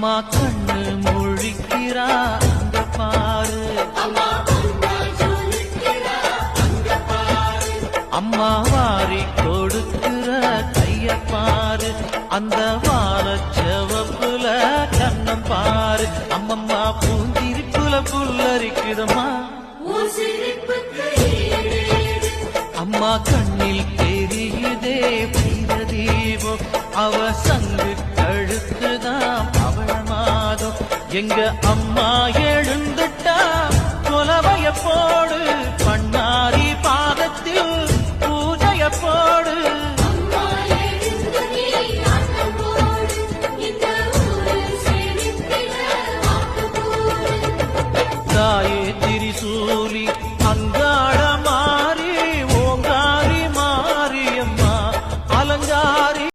அம்மா கண்ணு முழிக்கிறா அங்க பாரு, அம்மா வாரி கொடுக்கிற கைய பாரு, அந்த வாரச்சவப்புல கண்ணம் பாரு. அம்மம்மா பூஞ்சிரிப்புல புல்லரிக்குதம்மா, அம்மா கண்ணில் தெரியுதே வைரதீபம், அவ சங்கு கழுத்துதான் அவள மாதம். எங்க அம்மா